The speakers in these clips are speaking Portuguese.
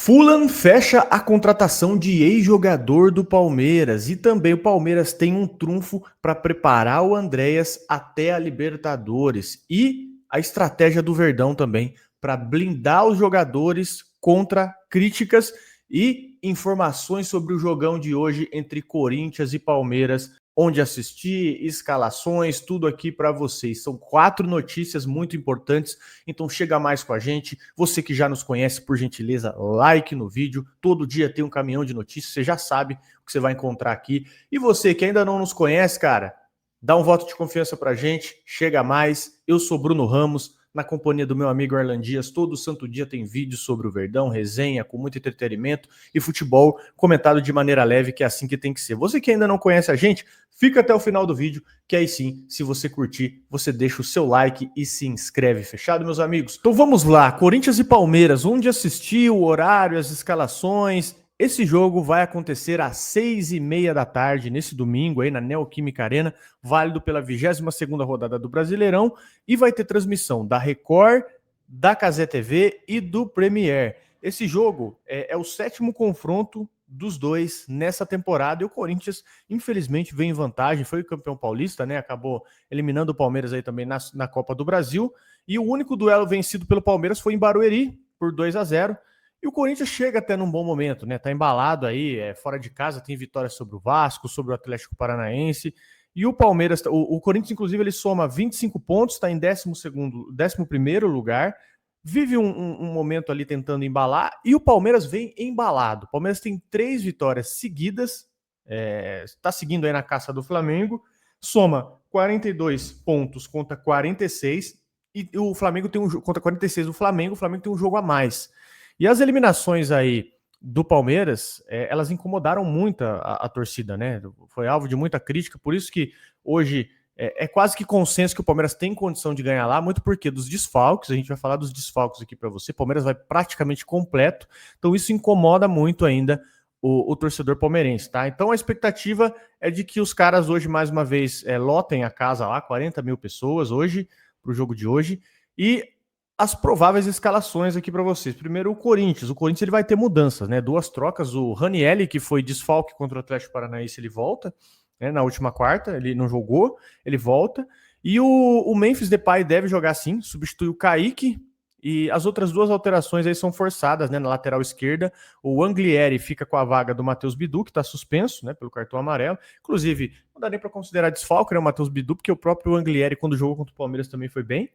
Fulham fecha a contratação de ex-jogador do Palmeiras e também o Palmeiras tem um trunfo para preparar o Andréas até a Libertadores e a estratégia do Verdão também para blindar os jogadores contra críticas e informações sobre o jogão de hoje entre Corinthians e Palmeiras, onde assistir, escalações, tudo aqui para vocês. São 4 notícias muito importantes, então chega mais com a gente. Você que já nos conhece, por gentileza, like no vídeo. Todo dia tem um caminhão de notícias, você já sabe o que você vai encontrar aqui. E você que ainda não nos conhece, cara, dá um voto de confiança pra gente, chega mais. Eu sou Bruno Ramos, na companhia do meu amigo Arlan Dias. Todo santo dia tem vídeo sobre o Verdão, resenha com muito entretenimento e futebol comentado de maneira leve, que é assim que tem que ser. Você que ainda não conhece a gente, fica até o final do vídeo, que aí sim, se você curtir, você deixa o seu like e se inscreve. Fechado, meus amigos? Então vamos lá, Corinthians e Palmeiras, onde assistir, o horário, as escalações. Esse jogo vai acontecer às 6h30 da tarde, nesse domingo, aí na Neoquímica Arena, válido pela 22ª rodada do Brasileirão, e vai ter transmissão da Record, da Cazé TV e do Premier. Esse jogo é o 7º confronto dos dois nessa temporada, e o Corinthians, infelizmente, vem em vantagem, foi o campeão paulista, né? Acabou eliminando o Palmeiras aí também na Copa do Brasil, e o único duelo vencido pelo Palmeiras foi em Barueri, por 2-0. E o Corinthians chega até num bom momento, né? Tá embalado aí, fora de casa, tem vitória sobre o Vasco, sobre o Atlético Paranaense. E o Palmeiras, o Corinthians, inclusive, ele soma 25 pontos, está em 11º lugar, vive um momento ali tentando embalar, e o Palmeiras vem embalado. O Palmeiras tem 3 vitórias seguidas, está seguindo aí na caça do Flamengo, soma 42 pontos contra 46, e o Flamengo tem contra 46 do Flamengo, o Flamengo tem um jogo a mais. E as eliminações aí do Palmeiras, elas incomodaram muito a torcida, né? Foi alvo de muita crítica, por isso que hoje é quase que consenso que o Palmeiras tem condição de ganhar lá, muito porque dos desfalques, a gente vai falar dos desfalques aqui para você, o Palmeiras vai praticamente completo, então isso incomoda muito ainda o torcedor palmeirense, tá? Então a expectativa é de que os caras hoje, mais uma vez, lotem a casa lá, 40 mil pessoas hoje, para o jogo de hoje, e as prováveis escalações aqui para vocês. Primeiro, o Corinthians. O Corinthians ele vai ter mudanças, né? 2 trocas. O Ranieri, que foi desfalque contra o Atlético Paranaense, ele volta, né? Na última quarta, ele não jogou, ele volta. E o Memphis Depay deve jogar sim, substitui o Kaique. E as outras 2 alterações aí são forçadas, né? Na lateral esquerda, o Anglieri fica com a vaga do Matheus Bidu, que está suspenso, né? Pelo cartão amarelo. Inclusive, não dá nem para considerar desfalque, né? O Matheus Bidu, porque o próprio Anglieri, quando jogou contra o Palmeiras, também foi bem.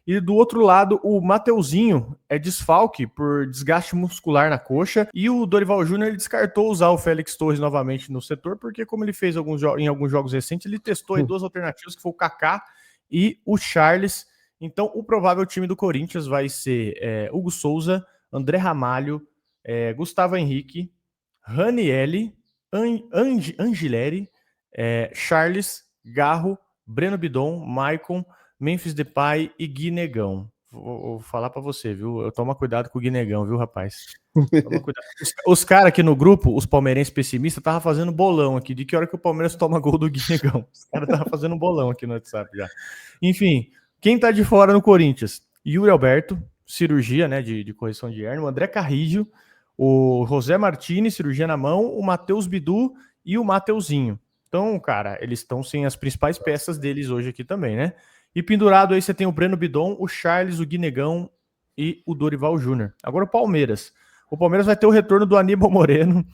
E do outro lado, o Mateuzinho é desfalque por desgaste muscular na coxa. E o Dorival Júnior ele descartou usar o Félix Torres novamente no setor, porque como ele fez em alguns jogos recentes, ele testou aí 2 alternativas, que foi o Kaká e o Charles. Então, o provável time do Corinthians vai ser Hugo Souza, André Ramalho, Gustavo Henrique, Ranieri, Angileri, Charles, Garro, Breno Bidon, Maicon, Memphis Depay e Gui Negão. Vou falar pra você, viu? Toma cuidado com o Gui Negão, viu, rapaz? Toma cuidado. Os caras aqui no grupo, os palmeirenses pessimistas, estavam fazendo bolão aqui. De que hora que o Palmeiras toma gol do Gui Negão? Os caras estavam fazendo bolão aqui no WhatsApp já. Enfim, quem tá de fora no Corinthians? Yuri Alberto, cirurgia, né, de correção de hernia. O André Carrillo, o José Martini, cirurgia na mão. O Matheus Bidu e o Mateuzinho. Então, cara, eles estão sem as principais peças deles hoje aqui também, né? E pendurado aí você tem o Breno Bidon, o Charles, o Guinegão e o Dorival Júnior. Agora o Palmeiras. O Palmeiras vai ter o retorno do Aníbal Moreno,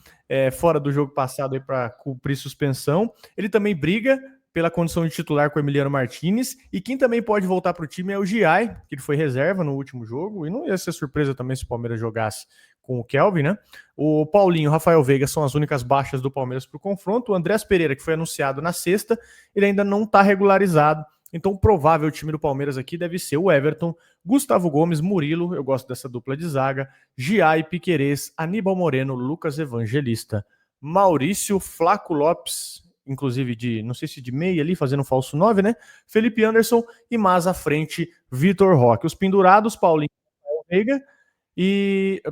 fora do jogo passado aí para cumprir suspensão. Ele também briga pela condição de titular com o Emiliano Martinez. E quem também pode voltar para o time é o Giai, que ele foi reserva no último jogo. E não ia ser surpresa também se o Palmeiras jogasse com o Kelvin, né? O Paulinho e o Rafael Veiga são as únicas baixas do Palmeiras para o confronto. O Andrés Pereira, que foi anunciado na sexta, ele ainda não está regularizado. Então, o provável time do Palmeiras aqui deve ser o Everton, Gustavo Gomes, Murilo, eu gosto dessa dupla de zaga, Giai, Piquerez, Aníbal Moreno, Lucas Evangelista, Maurício, Flaco Lopes, inclusive não sei se de meia ali, fazendo um falso 9, né? Felipe Anderson e mais à frente, Vitor Roque. Os pendurados, Paulinho e Rafael Veiga, e,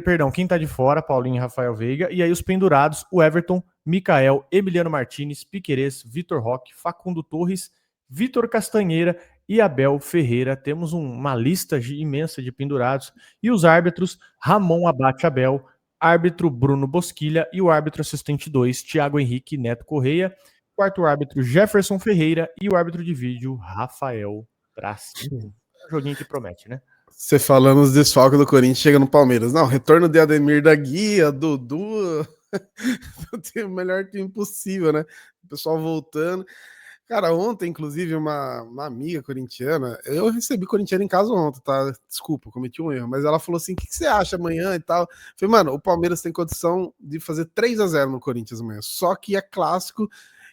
perdão, quem tá de fora, Paulinho e Rafael Veiga, e aí os pendurados, o Everton, Mikael, Emiliano Martinez, Piquerez, Vitor Roque, Facundo Torres, Vitor Castanheira e Abel Ferreira. Temos uma lista imensa de pendurados. E os árbitros, Ramon Abate Abel, árbitro Bruno Bosquilha e o árbitro assistente 2, Thiago Henrique Neto Correia, quarto árbitro Jefferson Ferreira e o árbitro de vídeo Rafael Brassi. Joguinho que promete, né? Você falando os desfalques do Corinthians, chega no Palmeiras. Não, retorno de Ademir da Guia, Dudu. O melhor time possível, né? O pessoal voltando. Cara, ontem, inclusive, uma amiga corintiana, eu recebi corintiana em casa ontem, tá? Desculpa, cometi um erro, mas ela falou assim: o que você acha amanhã e tal? Eu falei, mano, o Palmeiras tem condição de fazer 3-0 no Corinthians amanhã, só que é clássico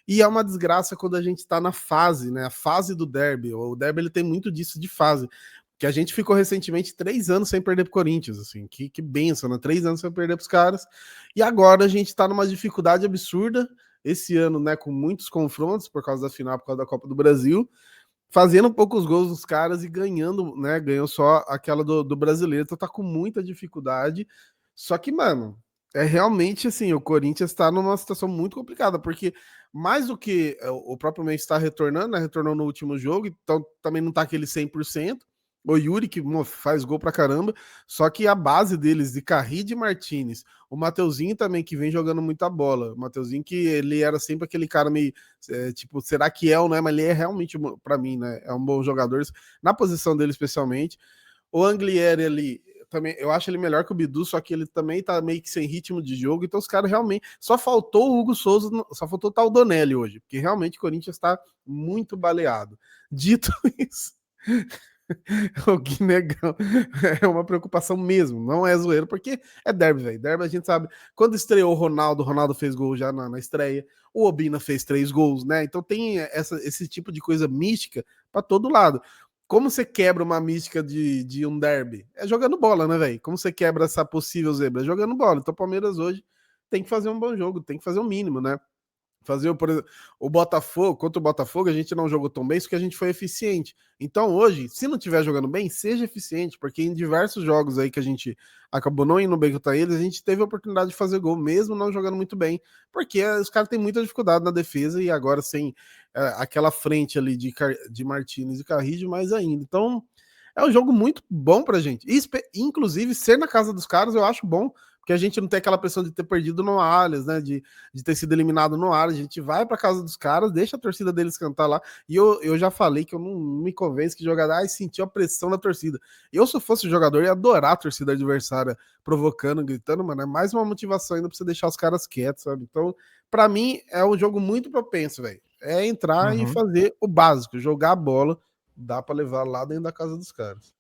e é uma desgraça quando a gente tá na fase, né? A fase do derby. O derby ele tem muito disso de fase. Que a gente ficou recentemente 3 anos sem perder pro Corinthians, assim, que benção, né? 3 anos sem perder pros caras. E agora a gente tá numa dificuldade absurda esse ano, né, com muitos confrontos por causa da final, por causa da Copa do Brasil, fazendo poucos gols dos caras e ganhando, né, ganhou só aquela do brasileiro, então tá com muita dificuldade. Só que, mano, é realmente assim, o Corinthians tá numa situação muito complicada, porque mais do que o próprio Messi está retornando, né, retornou no último jogo, então também não tá aquele 100%. O Yuri, que faz gol pra caramba, só que a base deles, de Carride e Martinez, o Mateuzinho também, que vem jogando muita bola. O Mateuzinho, que ele era sempre aquele cara meio, tipo, será que é ou não é? Mas ele é realmente, pra mim, né? É um bom jogador, na posição dele especialmente. O Anglieri ali, também, eu acho ele melhor que o Bidu, só que ele também tá meio que sem ritmo de jogo, então os caras realmente, só faltou o Hugo Souza, só faltou o tal Donelli hoje, porque realmente o Corinthians tá muito baleado. Dito isso, o Guinegão é uma preocupação mesmo, não é zoeiro, porque é derby, velho. Derby a gente sabe. Quando estreou o Ronaldo fez gol já na estreia, o Obina fez 3 gols, né? Então tem esse tipo de coisa mística para todo lado. Como você quebra uma mística de um derby? É jogando bola, né, velho? Como você quebra essa possível zebra? É jogando bola. Então o Palmeiras hoje tem que fazer um bom jogo, tem que fazer o mínimo, né? Fazer, por exemplo, o Botafogo, contra o Botafogo, a gente não jogou tão bem, porque a gente foi eficiente. Então, hoje, se não estiver jogando bem, seja eficiente, porque em diversos jogos aí que a gente acabou não indo bem contra eles, a gente teve a oportunidade de fazer gol, mesmo não jogando muito bem, porque os caras têm muita dificuldade na defesa e agora sem aquela frente ali de Martínez e Carrillo, mais ainda. Então, é um jogo muito bom pra gente. Inclusive, ser na casa dos caras eu acho bom, porque a gente não tem aquela pressão de ter perdido no Allianz, né? De ter sido eliminado no Allianz. A gente vai pra casa dos caras, deixa a torcida deles cantar lá. E eu já falei que eu não me convenço que jogador sentiu a pressão da torcida. Eu, se eu fosse jogador, ia adorar a torcida adversária provocando, gritando, mano. É mais uma motivação ainda pra você deixar os caras quietos, sabe? Então, pra mim, é um jogo muito propenso, velho. É entrar e fazer o básico, jogar a bola. Dá pra levar lá dentro da casa dos caras.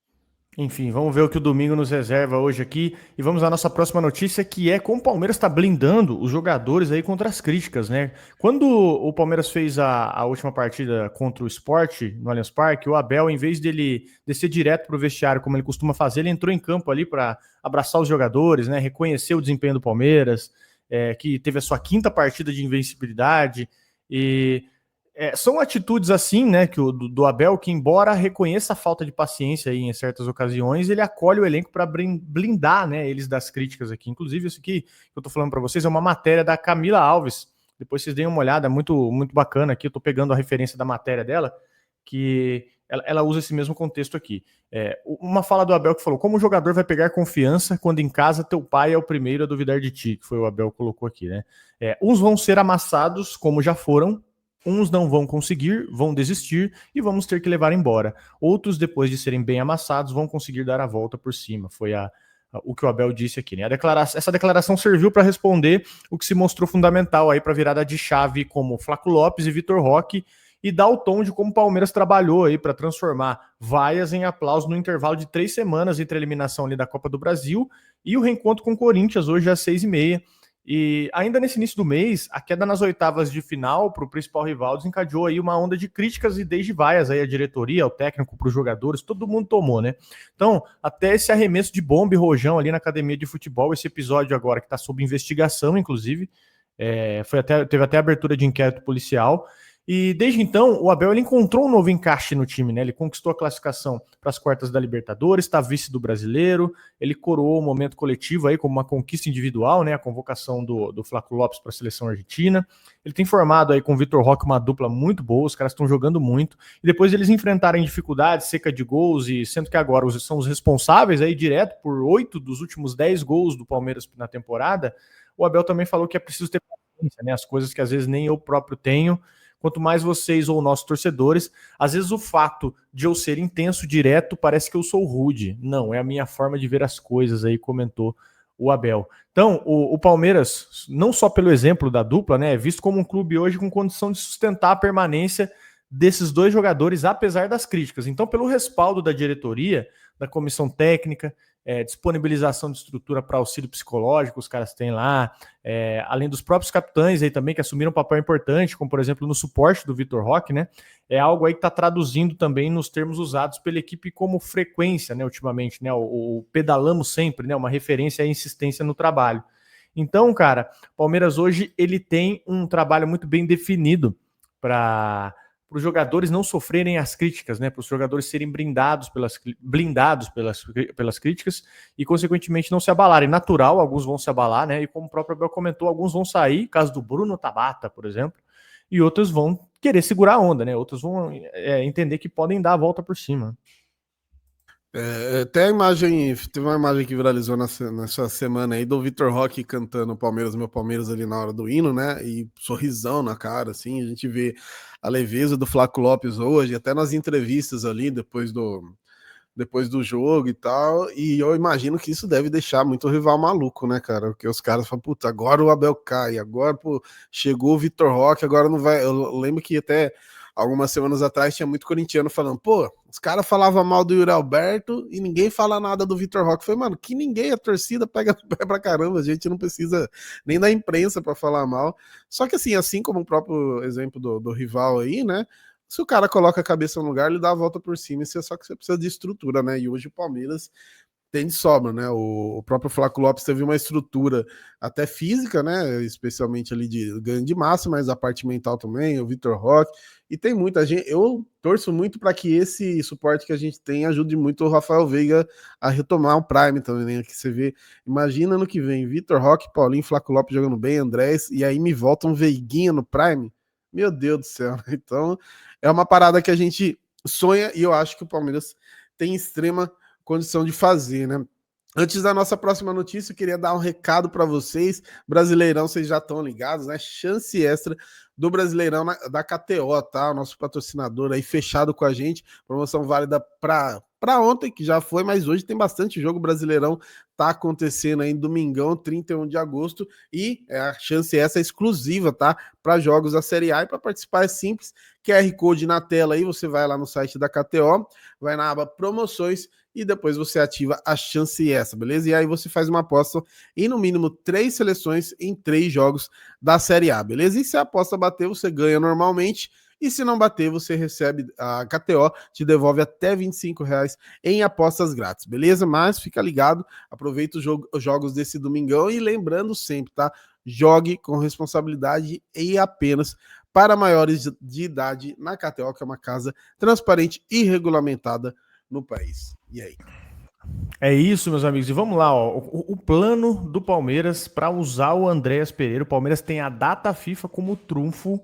Enfim, vamos ver o que o domingo nos reserva hoje aqui. E vamos à nossa próxima notícia, que é como o Palmeiras está blindando os jogadores aí contra as críticas, né? Quando o Palmeiras fez a última partida contra o Sport no Allianz Parque, o Abel, em vez dele descer direto para o vestiário, como ele costuma fazer, ele entrou em campo ali para abraçar os jogadores, né? Reconhecer o desempenho do Palmeiras, que teve a sua quinta partida de invencibilidade. E são atitudes assim, né, que do Abel, que embora reconheça a falta de paciência aí em certas ocasiões, ele acolhe o elenco para blindar, né, eles das críticas aqui. Inclusive, isso aqui que eu tô falando para vocês é uma matéria da Camila Alves. Depois vocês deem uma olhada, muito, muito bacana aqui. Eu tô pegando a referência da matéria dela, que ela usa esse mesmo contexto aqui. Uma fala do Abel que falou: como o jogador vai pegar confiança quando em casa teu pai é o primeiro a duvidar de ti, que foi o Abel que colocou aqui, né? Uns vão ser amassados, como já foram. Uns não vão conseguir, vão desistir e vamos ter que levar embora. Outros, depois de serem bem amassados, vão conseguir dar a volta por cima. Foi o que o Abel disse aqui, né? Essa declaração serviu para responder o que se mostrou fundamental aí para a virada de chave, como Flaco Lopes e Vitor Roque, e dar o tom de como o Palmeiras trabalhou aí para transformar vaias em aplauso no intervalo de 3 semanas entre a eliminação ali da Copa do Brasil e o reencontro com o Corinthians hoje às 6h30. E ainda nesse início do mês, a queda nas oitavas de final para o principal rival desencadeou aí uma onda de críticas e desde vaias aí a diretoria, ao técnico, para os jogadores, todo mundo tomou, né? Então, até esse arremesso de bomba e rojão ali na academia de futebol, esse episódio agora que está sob investigação, inclusive, teve até abertura de inquérito policial. E desde então, o Abel ele encontrou um novo encaixe no time, né? Ele conquistou a classificação para as quartas da Libertadores, está vice do Brasileiro, ele coroou o momento coletivo aí como uma conquista individual, né? A convocação do Flaco Lopes para a seleção argentina. Ele tem formado aí com o Vitor Roque uma dupla muito boa, os caras estão jogando muito. E depois eles enfrentarem dificuldades, seca de gols, e sendo que agora são os responsáveis aí direto por 8 dos últimos 10 gols do Palmeiras na temporada, o Abel também falou que é preciso ter paciência, né? As coisas que às vezes nem eu próprio tenho. Quanto mais vocês ou nossos torcedores, às vezes o fato de eu ser intenso, direto, parece que eu sou rude. Não, é a minha forma de ver as coisas aí, comentou o Abel. Então, o Palmeiras, não só pelo exemplo da dupla, né, é visto como um clube hoje com condição de sustentar a permanência desses dois jogadores, apesar das críticas. Então, pelo respaldo da diretoria, da comissão técnica, disponibilização de estrutura para auxílio psicológico, os caras têm lá, além dos próprios capitães aí também, que assumiram um papel importante, como por exemplo no suporte do Vitor Roque, né? É algo aí que está traduzindo também nos termos usados pela equipe como frequência, né? Ultimamente, né? O pedalamos sempre, né? Uma referência à insistência no trabalho. Então, cara, o Palmeiras hoje ele tem um trabalho muito bem definido para os jogadores não sofrerem as críticas, né? Para os jogadores serem blindados pelas críticas e, consequentemente, não se abalarem. Natural, alguns vão se abalar, né? E como o próprio Abel comentou, alguns vão sair, caso do Bruno Tabata, por exemplo, e outros vão querer segurar a onda, né? Outros vão entender que podem dar a volta por cima. Até a imagem, teve uma imagem que viralizou nessa semana aí do Vitor Roque cantando Palmeiras, meu Palmeiras ali na hora do hino, né? E sorrisão na cara, assim. A gente vê a leveza do Flaco Lopes hoje, até nas entrevistas ali depois do jogo e tal. E eu imagino que isso deve deixar muito o rival maluco, né, cara? Porque os caras falam, puta, agora o Abel cai, agora pô, chegou o Vitor Roque, agora não vai. Eu lembro que até algumas semanas atrás tinha muito corintiano falando, pô, os caras falavam mal do Yuri Alberto e ninguém fala nada do Vitor Roque. Foi, mano, que ninguém, a torcida pega no pé pra caramba, a gente não precisa nem da imprensa pra falar mal. Só que assim como o próprio exemplo do rival aí, né? Se o cara coloca a cabeça no lugar, ele dá a volta por cima, só que você precisa de estrutura, né? E hoje o Palmeiras tem de sobra, né? O próprio Flaco Lopes teve uma estrutura até física, né? Especialmente ali de ganho de massa, mas a parte mental também, o Vitor Roque. E tem muita gente. Eu torço muito para que esse suporte que a gente tem ajude muito o Rafael Veiga a retomar o Prime também, né? Que você vê. Imagina no que vem, Vitor Roque, Paulinho, Flaco Lopes jogando bem, Andrés, e aí me volta um Veiguinha no Prime. Meu Deus do céu. Então, é uma parada que a gente sonha e eu acho que o Palmeiras tem extrema condição de fazer, né? Antes da nossa próxima notícia, eu queria dar um recado para vocês. Brasileirão, vocês já estão ligados, né? Chance extra do Brasileirão da KTO, tá? O nosso patrocinador aí fechado com a gente. Promoção válida para ontem, que já foi, mas hoje tem bastante jogo. Brasileirão tá acontecendo aí domingão, 31 de agosto, e a chance essa é exclusiva, tá? Para jogos da Série A, e para participar é simples. QR Code na tela aí, você vai lá no site da KTO, vai na aba promoções e depois você ativa a chance essa, beleza? E aí você faz uma aposta em no mínimo 3 seleções em 3 jogos da Série A, beleza? E se a aposta bater, você ganha normalmente. E se não bater, você recebe, a KTO te devolve até R$ 25 em apostas grátis, beleza? Mas fica ligado, aproveita os jogos desse domingão e lembrando sempre, tá? Jogue com responsabilidade e apenas para maiores de idade na KTO, que é uma casa transparente e regulamentada no país. E aí? É isso, meus amigos. E vamos lá, ó. O plano do Palmeiras para usar o Andréas Pereira. O Palmeiras tem a data FIFA como trunfo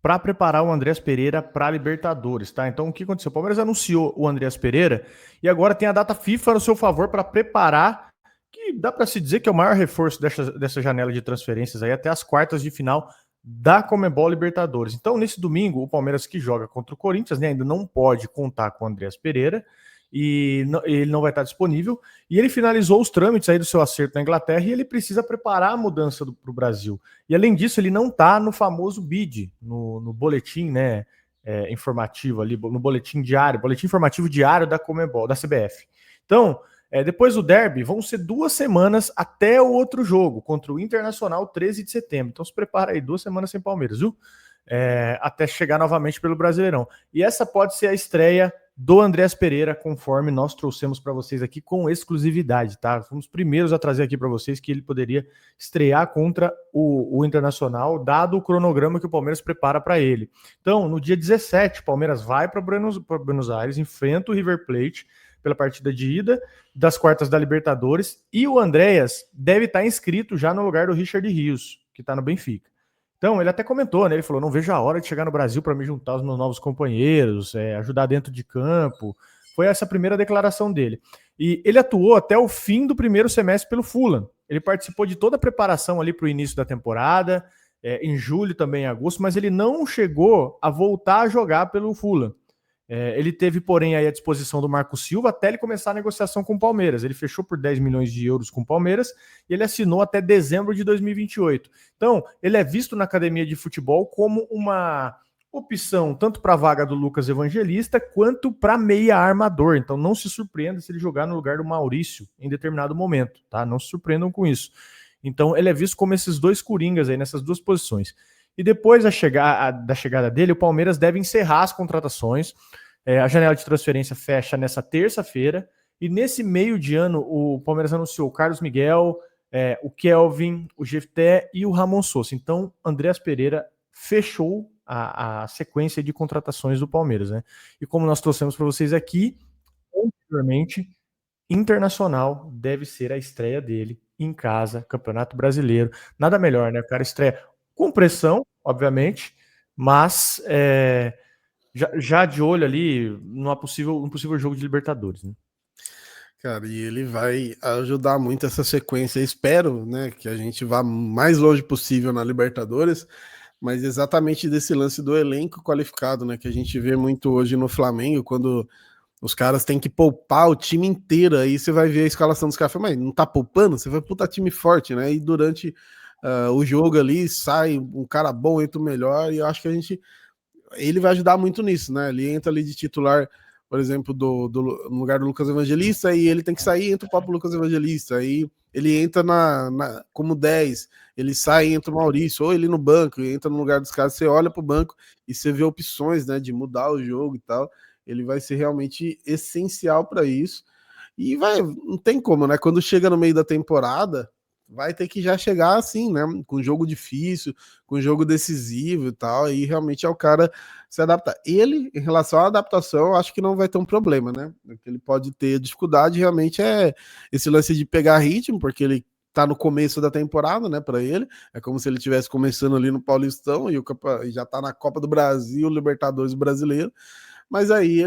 para preparar o Andréas Pereira para a Libertadores, tá? Então, o que aconteceu? O Palmeiras anunciou o Andréas Pereira e agora tem a data FIFA no seu favor para preparar, que dá para se dizer que é o maior reforço dessa janela de transferências aí até as quartas de final da Conmebol Libertadores. Então, nesse domingo, o Palmeiras que joga contra o Corinthians, né, ainda não pode contar com o Andréas Pereira, e ele não vai estar disponível, e ele finalizou os trâmites aí do seu acerto na Inglaterra e ele precisa preparar a mudança para o Brasil. E além disso, ele não está no famoso BID, no boletim, né, informativo ali, no boletim informativo diário da Conmebol, da CBF. Então, depois do derby, vão ser 2 semanas até o outro jogo, contra o Internacional, 13 de setembro. Então se prepara aí, 2 semanas sem Palmeiras, viu? Até chegar novamente pelo Brasileirão. E essa pode ser a estreia do Andreas Pereira, conforme nós trouxemos para vocês aqui com exclusividade, tá? Fomos os primeiros a trazer aqui para vocês que ele poderia estrear contra o Internacional, dado o cronograma que o Palmeiras prepara para ele. Então, no dia 17, o Palmeiras vai para Buenos Aires, enfrenta o River Plate pela partida de ida das quartas da Libertadores, e o Andreas deve estar inscrito já no lugar do Richard Rios, que está no Benfica. Então, ele até comentou, né? Ele falou: não vejo a hora de chegar no Brasil para me juntar aos meus novos companheiros, ajudar dentro de campo. Foi essa a primeira declaração dele. E ele atuou até o fim do primeiro semestre pelo Fulham. Ele participou de toda a preparação ali para o início da temporada, em julho também, em agosto, mas ele não chegou a voltar a jogar pelo Fulham. Ele teve, porém, aí à disposição do Marco Silva até ele começar a negociação com o Palmeiras. Ele fechou por 10 milhões de euros com o Palmeiras e ele assinou até dezembro de 2028. Então, ele é visto na academia de futebol como uma opção tanto para a vaga do Lucas Evangelista quanto para meia armador. Então, não se surpreenda se ele jogar no lugar do Maurício em determinado momento, tá? Não se surpreendam com isso. Então, ele é visto como esses dois coringas aí nessas duas posições. E depois da chegada dele, o Palmeiras deve encerrar as contratações. A janela de transferência fecha nessa terça-feira. E nesse meio de ano, o Palmeiras anunciou o Carlos Miguel, o Kelvin, o Jefté e o Ramon Sousa. Então, Andreas Pereira fechou a sequência de contratações do Palmeiras, né? E como nós trouxemos para vocês aqui, anteriormente, Internacional deve ser a estreia dele em casa, Campeonato Brasileiro. Nada melhor, né? O cara estreia com pressão, obviamente, mas já de olho ali num possível jogo de Libertadores, né? Cara, e ele vai ajudar muito essa sequência. Espero, né, que a gente vá mais longe possível na Libertadores, mas exatamente desse lance do elenco qualificado, né, que a gente vê muito hoje no Flamengo, quando os caras têm que poupar o time inteiro, aí você vai ver a escalação dos caras, mas não tá poupando? Você vai putar time forte, né? E durante o jogo ali sai um cara bom, entra o melhor, e eu acho que ele vai ajudar muito nisso, né? Ele entra ali de titular, por exemplo, no lugar do Lucas Evangelista, e ele tem que sair, entra o próprio Lucas Evangelista, aí ele entra como 10, ele sai, entra o Maurício, ou ele no banco, entra no lugar dos caras, você olha pro banco e você vê opções, né, de mudar o jogo e tal. Ele vai ser realmente essencial para isso. E não tem como, né? Quando chega no meio da temporada, vai ter que já chegar assim, né? Com jogo difícil, com jogo decisivo e tal. E realmente é o cara se adaptar. Ele, em relação à adaptação, eu acho que não vai ter um problema, né? O que ele pode ter dificuldade realmente é esse lance de pegar ritmo, porque ele tá no começo da temporada, né? Para ele, é como se ele estivesse começando ali no Paulistão e já tá na Copa do Brasil, Libertadores brasileiro. Mas aí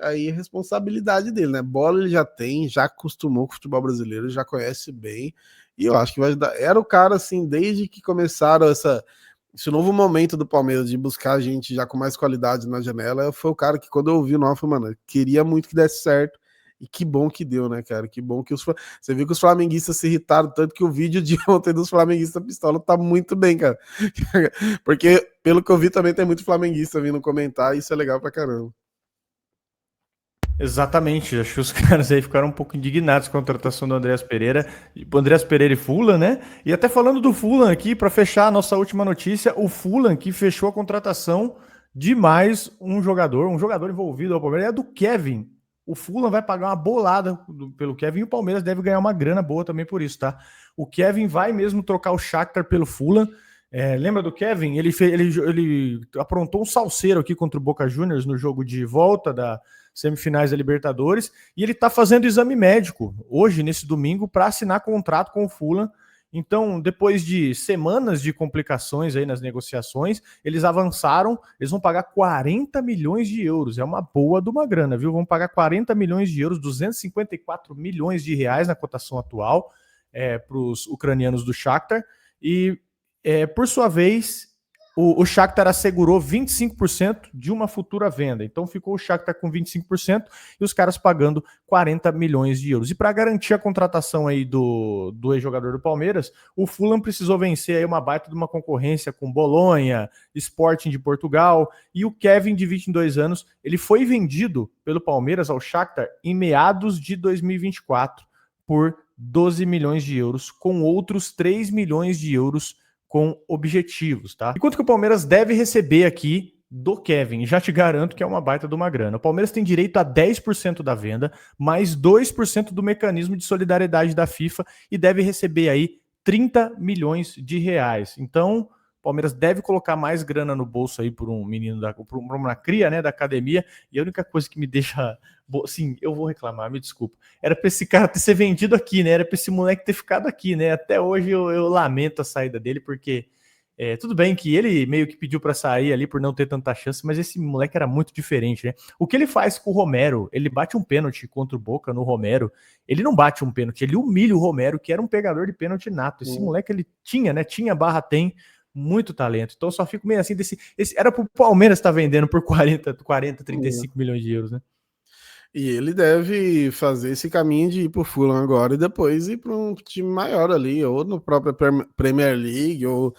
aí é responsabilidade dele, né? Bola ele já tem, já acostumou com o futebol brasileiro, já conhece bem, e eu acho que vai dar. Era o cara, assim, desde que começaram esse novo momento do Palmeiras de buscar gente já com mais qualidade na janela, foi o cara que, quando eu ouvi o nome, eu falei, mano, queria muito que desse certo. E que bom que deu, né, cara? Que bom que você viu que os flamenguistas se irritaram tanto que o vídeo de ontem dos flamenguistas pistola tá muito bem, cara. Porque, pelo que eu vi, também tem muito flamenguista vindo comentar, e isso é legal pra caramba. Exatamente, acho que os caras aí ficaram um pouco indignados com a contratação do Andreas Pereira, Andreas Pereira e Fulham, né? E até falando do Fulham aqui, para fechar a nossa última notícia, o Fulham que fechou a contratação de mais um jogador envolvido ao Palmeiras, é do Kevin. O Fulham vai pagar uma bolada pelo Kevin e o Palmeiras deve ganhar uma grana boa também por isso, tá? O Kevin vai mesmo trocar o Shakhtar pelo Fulham. Lembra do Kevin? Ele aprontou um salseiro aqui contra o Boca Juniors no jogo de volta da semifinais da Libertadores, e ele está fazendo exame médico hoje, nesse domingo, para assinar contrato com o Fulham. Então, depois de semanas de complicações aí nas negociações, eles avançaram, eles vão pagar 40 milhões de euros, é uma boa de uma grana, viu? Vão pagar 40 milhões de euros, 254 milhões de reais na cotação atual para os ucranianos do Shakhtar, e por sua vez, o Shakhtar assegurou 25% de uma futura venda. Então ficou o Shakhtar com 25% e os caras pagando 40 milhões de euros. E para garantir a contratação aí do ex-jogador do Palmeiras, o Fulham precisou vencer aí uma baita de uma concorrência com Bolonha, Sporting de Portugal, e o Kevin, de 22 anos, ele foi vendido pelo Palmeiras ao Shakhtar em meados de 2024 por 12 milhões de euros, com outros 3 milhões de euros com objetivos, tá? E quanto que o Palmeiras deve receber aqui do Kevin. Já te garanto que é uma baita de uma grana. O Palmeiras tem direito a 10% da venda, mais 2% do mecanismo de solidariedade da FIFA e deve receber aí 30 milhões de reais. Então, o Palmeiras deve colocar mais grana no bolso aí por um menino, por uma cria, né, da academia. E a única coisa que me deixa... Sim, eu vou reclamar, me desculpa. Era para esse cara ter sido vendido aqui, né? Era para esse moleque ter ficado aqui, né? Até hoje eu lamento a saída dele, porque... tudo bem que ele meio que pediu para sair ali por não ter tanta chance, mas esse moleque era muito diferente, né? O que ele faz com o Romero, ele bate um pênalti contra o Boca no Romero, ele não bate um pênalti, ele humilha o Romero, que era um pegador de pênalti nato. Esse moleque, ele tinha, né? Tinha barra, tem muito talento. Então eu só fico meio assim, era pro Palmeiras estar vendendo por 40, 35 milhões de euros, né? E ele deve fazer esse caminho de ir pro Fulham agora e depois ir para um time maior ali, ou no próprio Premier League, ou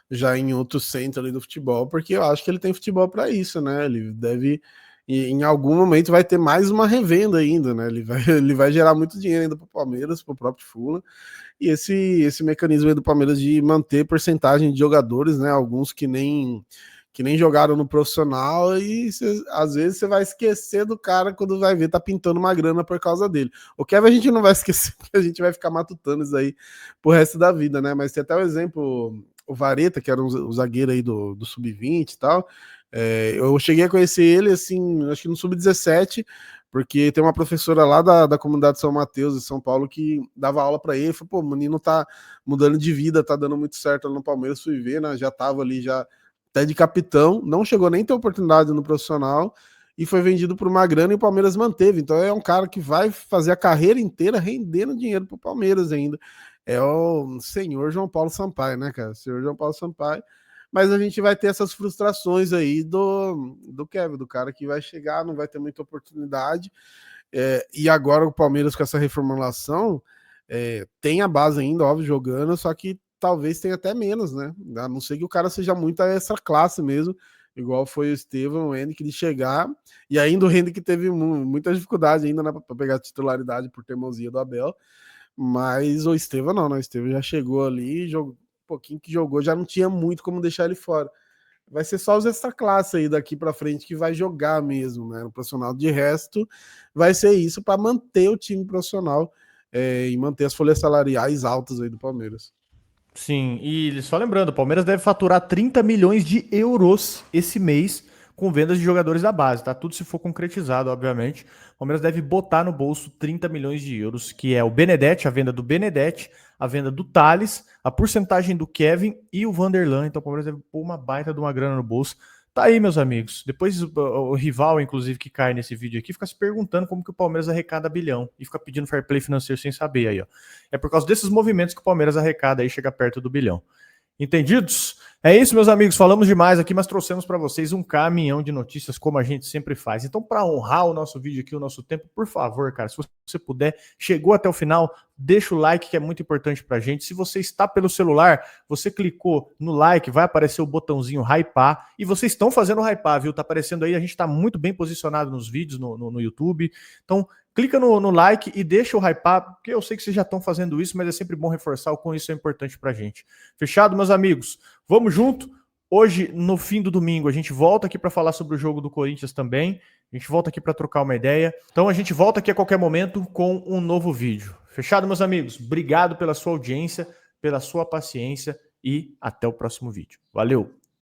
já em outro centro ali do futebol, porque eu acho que ele tem futebol para isso, né? Ele deve, e em algum momento vai ter mais uma revenda ainda, né? Ele vai gerar muito dinheiro ainda para o Palmeiras, para o próprio Fulham, e esse mecanismo aí do Palmeiras de manter porcentagem de jogadores, né? Alguns que nem jogaram no profissional e às vezes você vai esquecer do cara quando vai ver tá pintando uma grana por causa dele. O Kevin a gente não vai esquecer, porque a gente vai ficar matutando isso aí pro resto da vida, né? Mas tem até o exemplo, o Vareta, que era um zagueiro aí do Sub-20 e tal, eu cheguei a conhecer ele, assim, acho que no Sub-17, porque tem uma professora lá da comunidade São Mateus, de São Paulo, que dava aula para ele, falou, pô, o menino tá mudando de vida, tá dando muito certo no Palmeiras, fui ver, né, já tava ali, já até de capitão, não chegou nem a ter oportunidade no profissional e foi vendido por uma grana e o Palmeiras manteve. Então é um cara que vai fazer a carreira inteira rendendo dinheiro pro Palmeiras ainda. É o senhor João Paulo Sampaio, né, cara? Senhor João Paulo Sampaio. Mas a gente vai ter essas frustrações aí do Kevin, do cara que vai chegar, não vai ter muita oportunidade. E agora o Palmeiras com essa reformulação tem a base ainda, óbvio, jogando, só que talvez tenha até menos, né? A não ser que o cara seja muito essa classe mesmo, igual foi o Estevão, o Henrique, de chegar, e ainda o Henrique teve muita dificuldade ainda, né, para pegar a titularidade por teimosia do Abel, mas o Estevão não, né? O Estevão já chegou ali, jogou, um pouquinho que jogou, já não tinha muito como deixar ele fora. Vai ser só os extra classe aí daqui para frente que vai jogar mesmo, né? No profissional. De resto, vai ser isso para manter o time profissional e manter as folhas salariais altas aí do Palmeiras. Sim, e só lembrando, o Palmeiras deve faturar 30 milhões de euros esse mês com vendas de jogadores da base, tá? Tudo se for concretizado, obviamente. O Palmeiras deve botar no bolso 30 milhões de euros, que é o Benedetti, a venda do Benedetti, a venda do Thales, a porcentagem do Kevin e o Vanderlan. Então o Palmeiras deve pôr uma baita de uma grana no bolso. Tá aí, meus amigos. Depois o rival, inclusive, que cai nesse vídeo aqui, fica se perguntando como que o Palmeiras arrecada bilhão e fica pedindo fair play financeiro sem saber aí, ó. É por causa desses movimentos que o Palmeiras arrecada e chega perto do bilhão. Entendidos? É isso, meus amigos. Falamos demais aqui, mas trouxemos para vocês um caminhão de notícias, como a gente sempre faz. Então, para honrar o nosso vídeo aqui, o nosso tempo, por favor, cara, se você puder, chegou até o final, deixa o like, que é muito importante para a gente. Se você está pelo celular, você clicou no like, vai aparecer o botãozinho hypar, e vocês estão fazendo hypar, viu? Tá aparecendo aí, a gente está muito bem posicionado nos vídeos, no YouTube. Então, clica no like e deixa o hypar, porque eu sei que vocês já estão fazendo isso, mas é sempre bom reforçar o quão isso é importante pra gente. Fechado, meus amigos? Vamos junto? Hoje, no fim do domingo, a gente volta aqui para falar sobre o jogo do Corinthians também. A gente volta aqui para trocar uma ideia. Então a gente volta aqui a qualquer momento com um novo vídeo. Fechado, meus amigos? Obrigado pela sua audiência, pela sua paciência e até o próximo vídeo. Valeu!